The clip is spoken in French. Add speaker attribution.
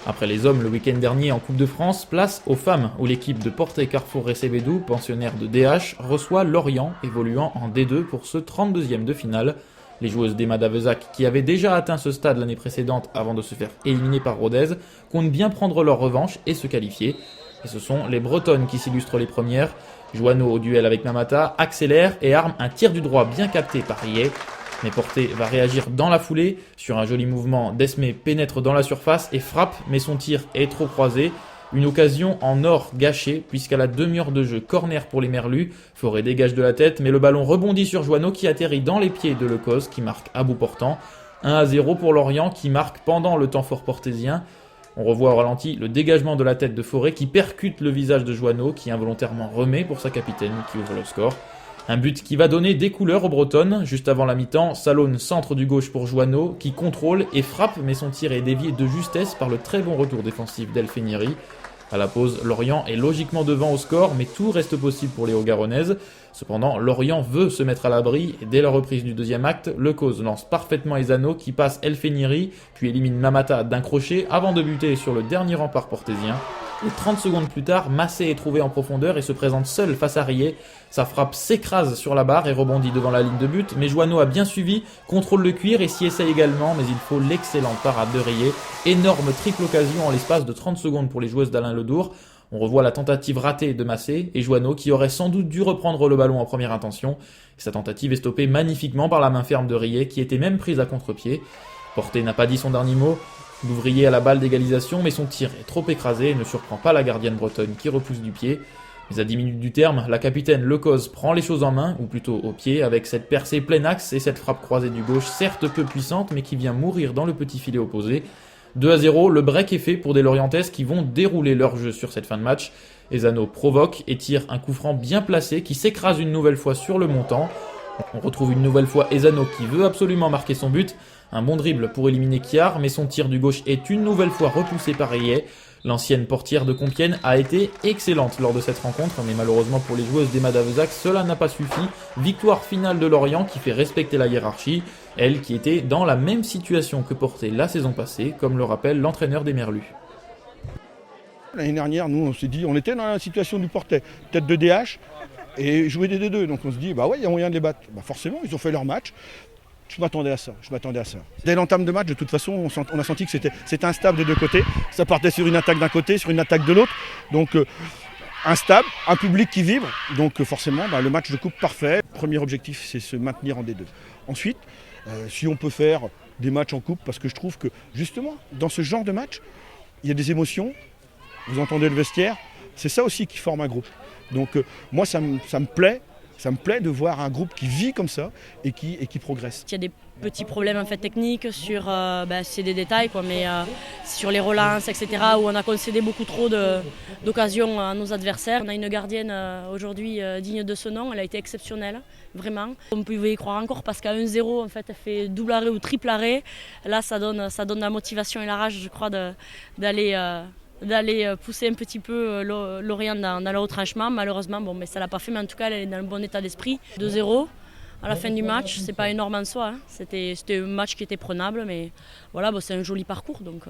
Speaker 1: Après les hommes le week-end dernier en Coupe de France, place aux femmes où l'équipe de Portet Carrefour Recebedou, pensionnaire de DH, reçoit Lorient évoluant en D2 pour ce 32e de finale. Les joueuses d'Emma d'Avezac, qui avaient déjà atteint ce stade l'année précédente avant de se faire éliminer par Rodez, comptent bien prendre leur revanche et se qualifier. Et ce sont les Bretonnes qui s'illustrent les premières. Joanneau au duel avec Mamata accélère et arme un tir du droit bien capté par Riet. Mais Portet va réagir dans la foulée. Sur un joli mouvement, Desmé pénètre dans la surface et frappe, mais son tir est trop croisé. Une occasion en or gâchée, puisqu'à la demi-heure de jeu, corner pour les Merlus. Forêt dégage de la tête, mais le ballon rebondit sur Joanneau qui atterrit dans les pieds de Lecoz, qui marque à bout portant. 1-0 pour Lorient, qui marque pendant le temps fort portésien. On revoit au ralenti le dégagement de la tête de Forêt qui percute le visage de Joanneau, qui involontairement remet pour sa capitaine qui ouvre le score. Un but qui va donner des couleurs aux Bretonnes. Juste avant la mi-temps, Salone centre du gauche pour Joanneau, qui contrôle et frappe, mais son tir est dévié de justesse par le très bon retour défensif d'El Fenieri. À la pause, Lorient est logiquement devant au score, mais tout reste possible pour les Hauts-Garonnaises. Cependant, Lorient veut se mettre à l'abri, et dès la reprise du deuxième acte, Lecoz lance parfaitement Ezano qui passe El Fenieri, puis élimine Mamata d'un crochet avant de buter sur le dernier rempart portésien. Et 30 secondes plus tard, Massé est trouvé en profondeur et se présente seul face à Riet. Sa frappe s'écrase sur la barre et rebondit devant la ligne de but, mais Joanneau a bien suivi, contrôle le cuir et s'y essaye également, mais il faut l'excellente parade de Riet. Énorme triple occasion en l'espace de 30 secondes pour les joueuses d'Alain Ledour. On revoit la tentative ratée de Massé et Joanneau qui aurait sans doute dû reprendre le ballon en première intention. Et sa tentative est stoppée magnifiquement par la main ferme de Riet qui était même prise à contre-pied. Portet n'a pas dit son dernier mot. L'ouvrier à la balle d'égalisation, mais son tir est trop écrasé et ne surprend pas la gardienne bretonne qui repousse du pied. Mais à 10 minutes du terme, la capitaine Lecoz prend les choses en main, ou plutôt au pied, avec cette percée plein axe et cette frappe croisée du gauche, certes peu puissante, mais qui vient mourir dans le petit filet opposé. 2-0, le break est fait pour des Lorientaises qui vont dérouler leur jeu sur cette fin de match. Ezano provoque et tire un coup franc bien placé qui s'écrase une nouvelle fois sur le montant. On retrouve une nouvelle fois Ezano qui veut absolument marquer son but. Un bon dribble pour éliminer Kiar, mais son tir du gauche est une nouvelle fois repoussé par Riet. L'ancienne portière de Compiègne a été excellente lors de cette rencontre, mais malheureusement pour les joueuses d'Emma d'Avezac, cela n'a pas suffi. Victoire finale de Lorient qui fait respecter la hiérarchie, elle qui était dans la même situation que Portet la saison passée, comme le rappelle l'entraîneur des Merlus.
Speaker 2: L'année dernière, nous, on s'est dit, on était dans la situation du Portet, tête de DH, et jouer des D2. Donc on se dit, bah ouais, il y a moyen de les battre. Bah forcément, ils ont fait leur match. Je m'attendais à ça. Dès l'entame de match, de toute façon, on a senti que c'était instable des deux côtés. Ça partait sur une attaque d'un côté, sur une attaque de l'autre. Donc instable, un public qui vibre. Donc forcément, le match de coupe parfait. Premier objectif, c'est se maintenir en D2. Ensuite, si on peut faire des matchs en coupe, parce que je trouve que justement, dans ce genre de match, il y a des émotions. Vous entendez le vestiaire. C'est ça aussi qui forme un groupe. Donc moi, ça me plaît. Ça me plaît de voir un groupe qui vit comme ça et qui progresse.
Speaker 3: Il y a des petits problèmes en fait, techniques sur c'est des détails, quoi, mais sur les relances, etc., où on a concédé beaucoup trop d'occasions à nos adversaires. On a une gardienne aujourd'hui digne de ce nom, elle a été exceptionnelle, vraiment. On pouvait y croire encore parce qu'à 1-0, en fait, elle fait double arrêt ou triple arrêt. Là, ça donne la motivation et la rage, je crois, d'aller pousser un petit peu Lorient dans le retranchement. Malheureusement, mais ça ne l'a pas fait, mais en tout cas, elle est dans le bon état d'esprit. 2-0 à la fin du match, c'est pas énorme en soi. Hein. C'était un match qui était prenable, mais voilà, c'est un joli parcours. Donc,